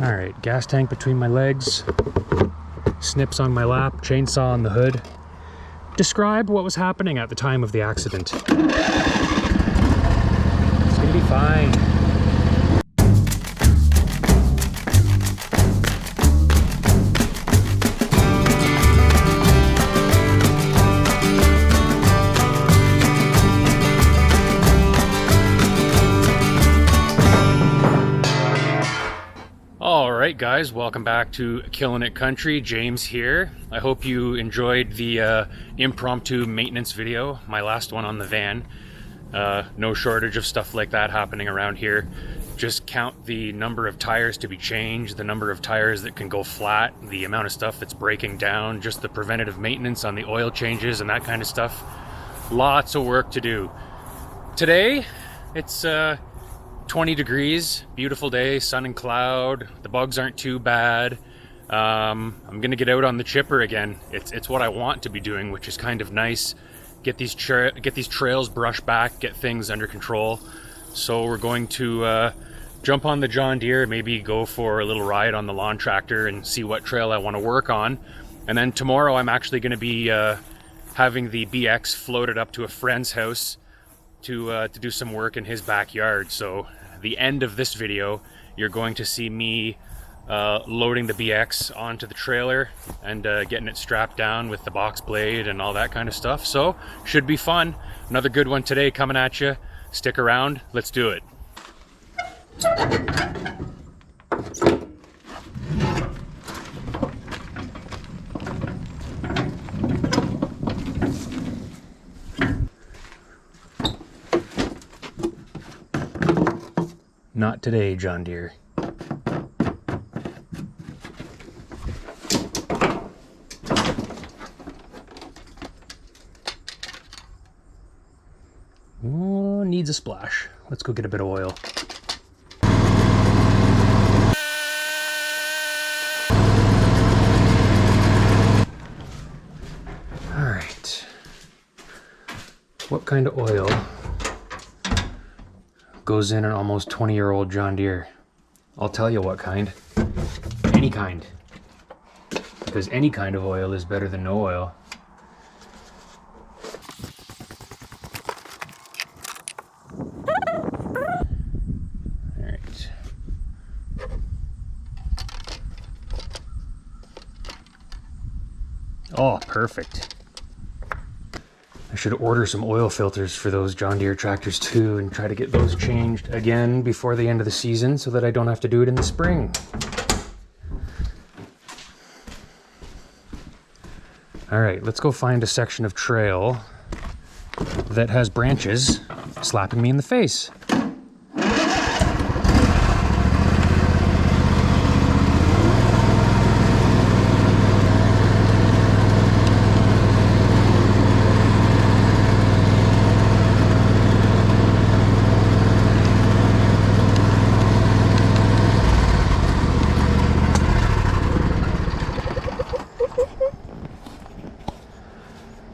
All right, gas tank between my legs, snips on my lap, chainsaw on the hood. Describe what was happening at the time of the accident. It's gonna be fine. Alright guys, welcome back to Killing It Country. James here. I hope you enjoyed the impromptu maintenance video, my last one on the van. No shortage of stuff like that happening around here. Just count the number of tires to be changed, the number of tires that can go flat, the amount of stuff that's breaking down, just the preventative maintenance on the oil changes and that kind of stuff. Lots of work to do. Today, it's 20 degrees, beautiful day, sun and cloud. The bugs aren't too bad. I'm gonna get out on the chipper again. It's what I want to be doing, which is kind of nice. Get these trails brushed back, get things under control. So we're going to jump on the John Deere, maybe go for a little ride on the lawn tractor and see what trail I want to work on. And then tomorrow I'm actually going to be having the BX floated up to a friend's house to do some work in his backyard. So the end of this video, you're going to see me loading the BX onto the trailer and getting it strapped down with the box blade and all that kind of stuff. So should be fun. Another good one today coming at you. Stick around, let's do it. Not today, John Deere. Oh, needs a splash. Let's go get a bit of oil. All right. What kind of oil goes in an almost 20-year-old John Deere? I'll tell you what kind. Any kind. Because any kind of oil is better than no oil. Alright. Oh, perfect. I should order some oil filters for those John Deere tractors too and try to get those changed again before the end of the season so that I don't have to do it in the spring. All right, let's go find a section of trail that has branches slapping me in the face.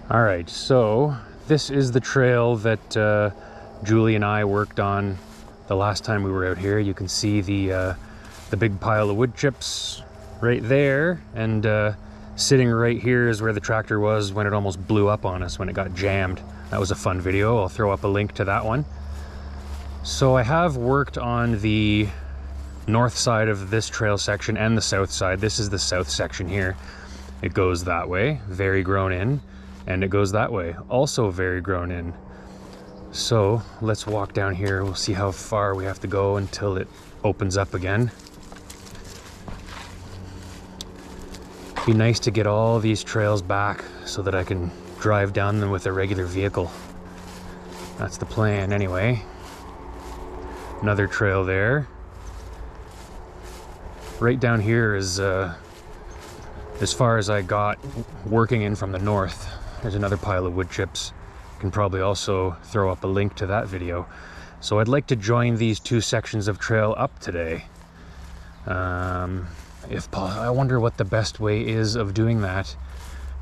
All right, so this is the trail that Julie and I worked on the last time we were out here. You can see the big pile of wood chips right there, and sitting right here is where the tractor was when it almost blew up on us when it got jammed. That was a fun video. I'll throw up a link to that one. So I have worked on the north side of this trail section and the south side. This is the south section here. It goes that way, very grown in. And it goes that way, also very grown in. So let's walk down here. We'll see how far we have to go until it opens up again. Be nice to get all these trails back so that I can drive down them with a regular vehicle. That's the plan anyway. Another trail there. Right down here is as far as I got working in from the north. There's another pile of wood chips. Can probably also throw up a link to that video. So I'd like to join these two sections of trail up today. If possible, I wonder what the best way is of doing that.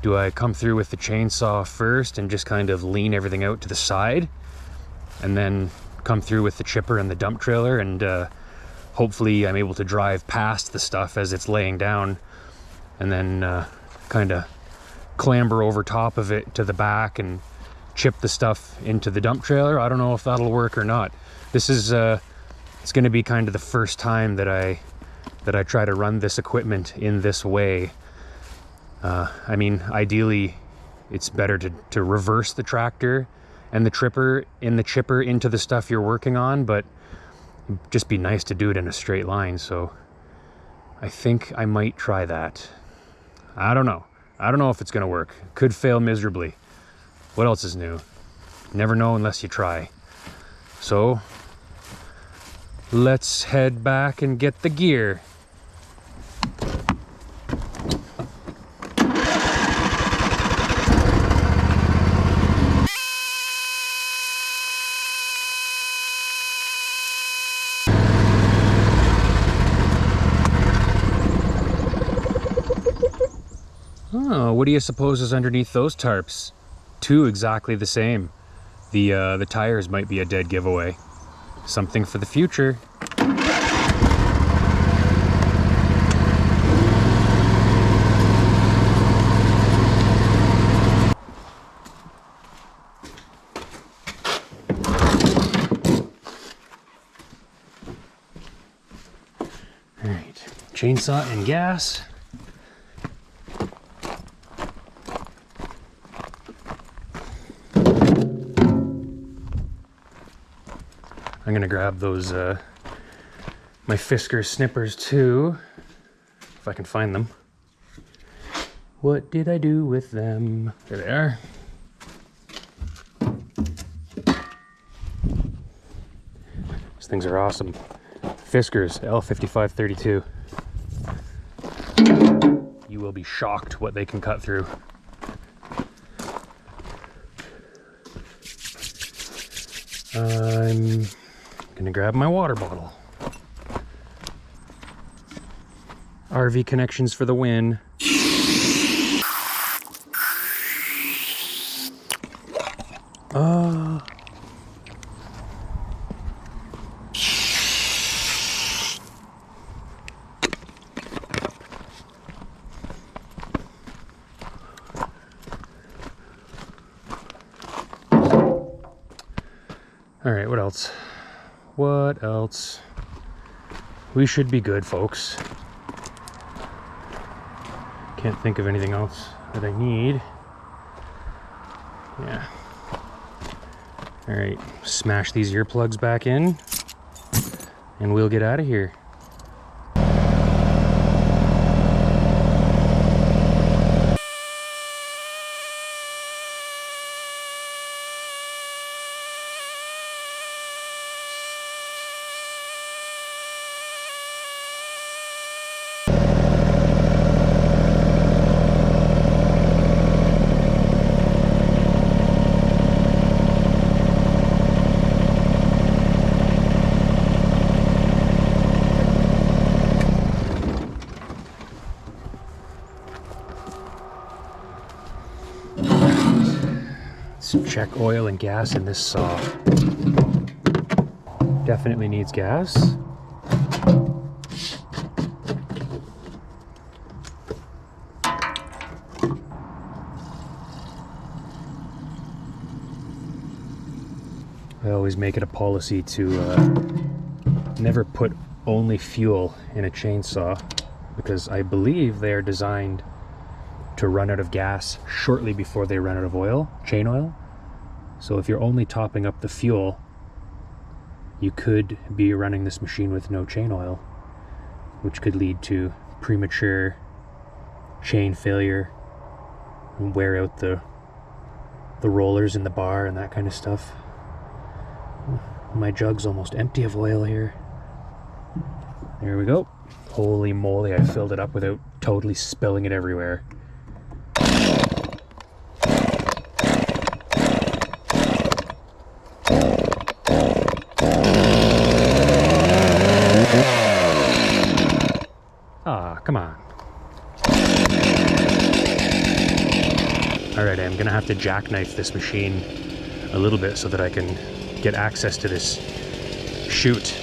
Do I come through with the chainsaw first and just kind of lean everything out to the side, and then come through with the chipper and the dump trailer and hopefully I'm able to drive past the stuff as it's laying down, and then kind of clamber over top of it to the back and chip the stuff into the dump trailer. I don't know if that'll work or not. This is it's going to be kind of the first time that I try to run this equipment in this way. I mean, ideally it's better to reverse the tractor and the chipper into the stuff you're working on, but it'd just be nice to do it in a straight line. So I think I might try that. I don't know if it's gonna work. Could fail miserably. What else is new? Never know unless you try. So let's head back and get the gear. Oh, what do you suppose is underneath those tarps? Two exactly the same. The tires might be a dead giveaway. Something for the future. All right, chainsaw and gas. I'm gonna grab those my Fisker snippers too, if I can find them. What did I do with them? There they are. These things are awesome. Fiskers L5532. You will be shocked what they can cut through. I'm gonna grab my water bottle. RV connections for the win. All right, what else? What else? We should be good, folks. Can't think of anything else that I need. Yeah. All right, smash these earplugs back in and we'll get out of here. Check oil and gas in this saw. Definitely needs gas. I always make it a policy to never put only fuel in a chainsaw, because I believe they are designed to run out of gas shortly before they run out of oil, chain oil. So if you're only topping up the fuel, you could be running this machine with no chain oil, which could lead to premature chain failure and wear out the rollers in the bar and that kind of stuff. My jug's almost empty of oil here. There we go. Holy moly, I filled it up without totally spilling it everywhere. Come on. Alright, I'm gonna have to jackknife this machine a little bit so that I can get access to this chute.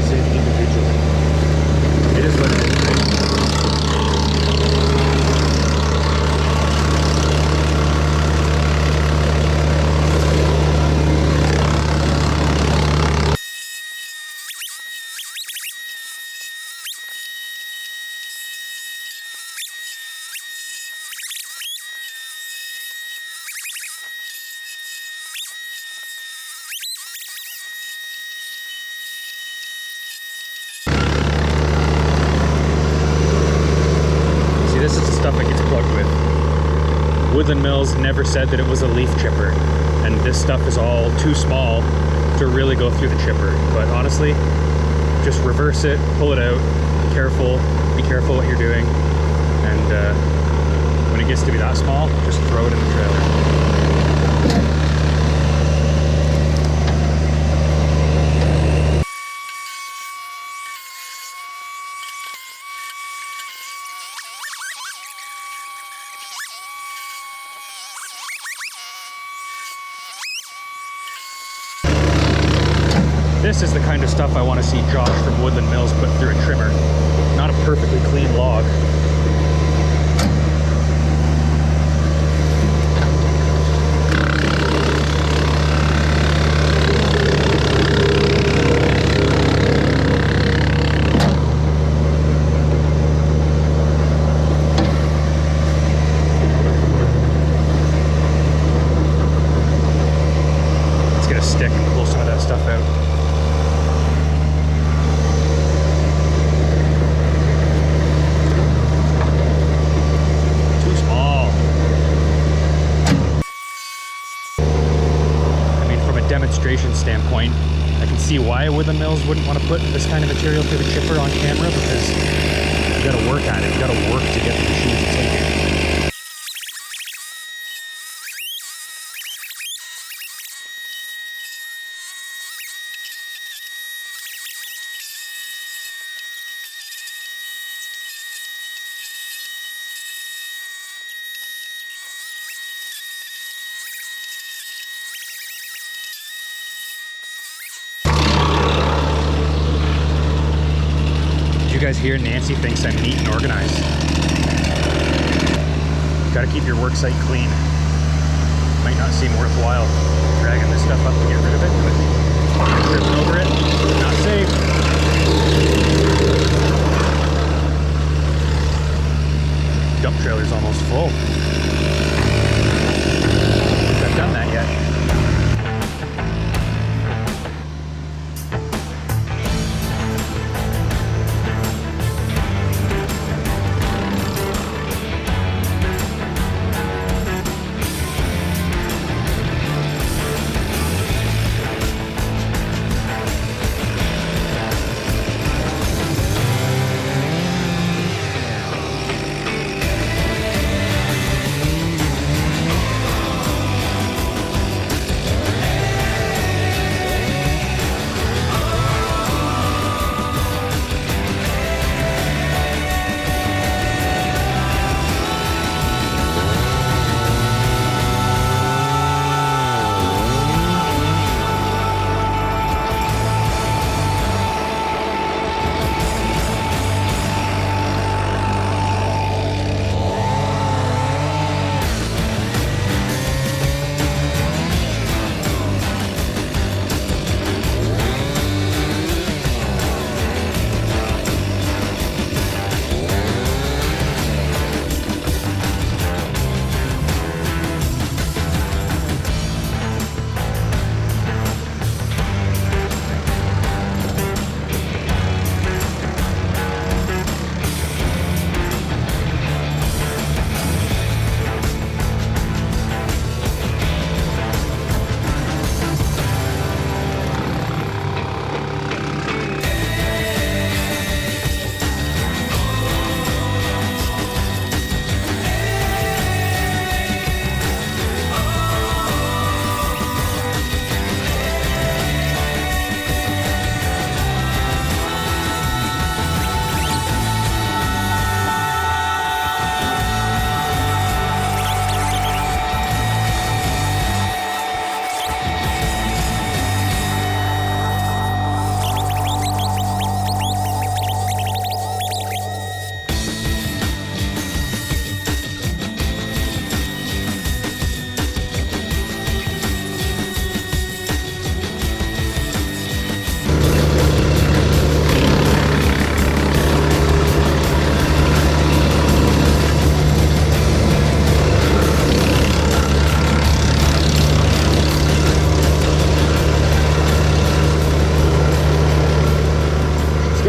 size it individually. It is what it is, right? This is the stuff that gets plugged with. Woodland Mills never said that it was a leaf chipper, and this stuff is all too small to really go through the chipper. But honestly, just reverse it, pull it out, be careful what you're doing, and when it gets to be that small, just throw it in the trailer. This is the kind of stuff I want to see Josh from Woodland Mills put through a trimmer. Not a perfectly clean log. Let's get a stick and pull some of that stuff out. Demonstration standpoint, I can see why Woodland Mills wouldn't want to put this kind of material through the chipper on camera, because you got to work at it. You got to work to get the machine to take it. You guys hear Nancy thinks I'm neat and organized. Gotta keep your work site clean. Might not seem worthwhile dragging this stuff up to get rid of it, but tripping over it, not safe. Dump trailer's almost full. I haven't done that yet.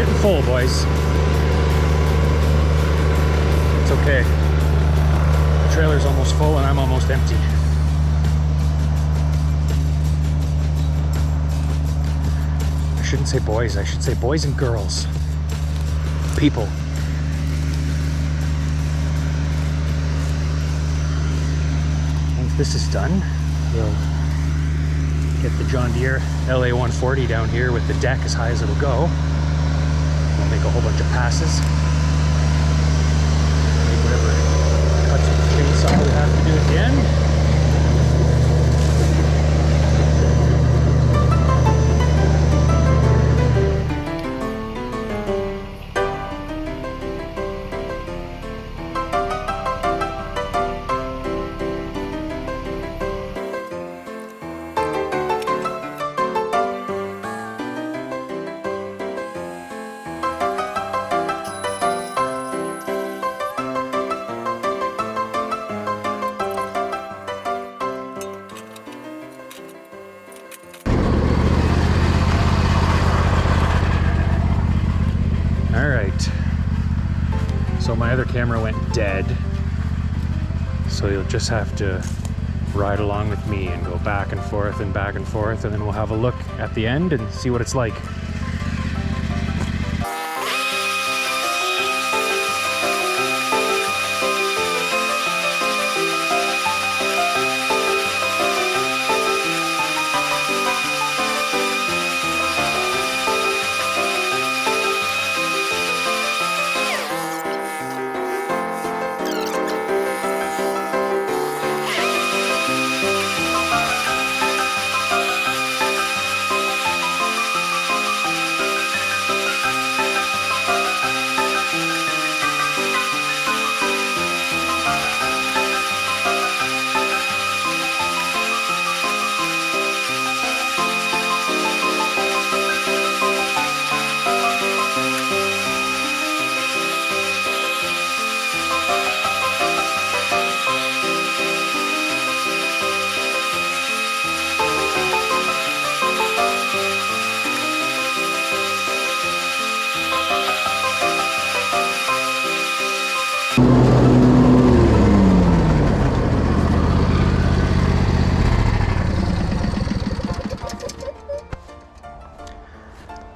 getting full, boys. It's okay. The trailer's almost full and I'm almost empty. I shouldn't say boys, I should say boys and girls. People. Once this is done, we'll get the John Deere LA 140 down here with the deck as high as it'll go. We'll make a whole bunch of passes. Make whatever cuts with the chainsaw we have to do at the end. So my other camera went dead, so you'll just have to ride along with me and go back and forth, and then we'll have a look at the end and see what it's like.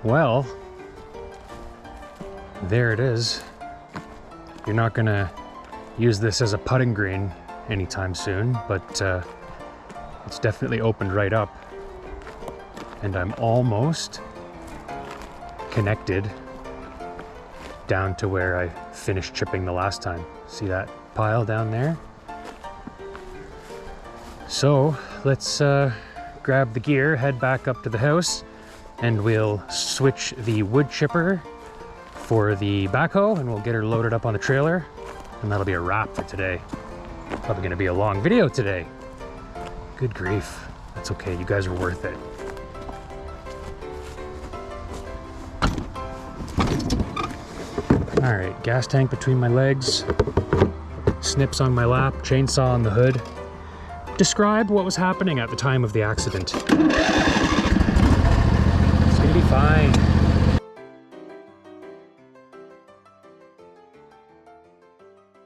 Well, there it is. You're not gonna use this as a putting green anytime soon, but it's definitely opened right up. And I'm almost connected down to where I finished chipping the last time. See that pile down there? So let's grab the gear, head back up to the house, and we'll switch the wood chipper for the backhoe, and we'll get her loaded up on the trailer, and that'll be a wrap for today. Probably gonna be a long video today. Good grief. That's okay, you guys are worth it. All right, gas tank between my legs, snips on my lap, chainsaw on the hood. Describe what was happening at the time of the accident. It's gonna be fine.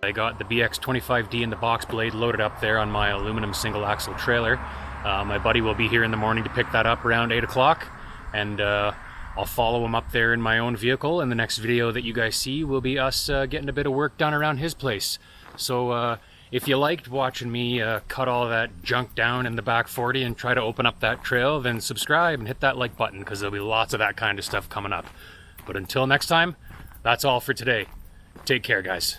I got the BX 25D and the box blade loaded up there on my aluminum single axle trailer. My buddy will be here in the morning to pick that up around 8 o'clock, and I'll follow him up there in my own vehicle, and the next video that you guys see will be us getting a bit of work done around his place. So if you liked watching me cut all that junk down in the back 40 and try to open up that trail, then subscribe and hit that like button, because there'll be lots of that kind of stuff coming up. But until next time, that's all for today. Take care, guys.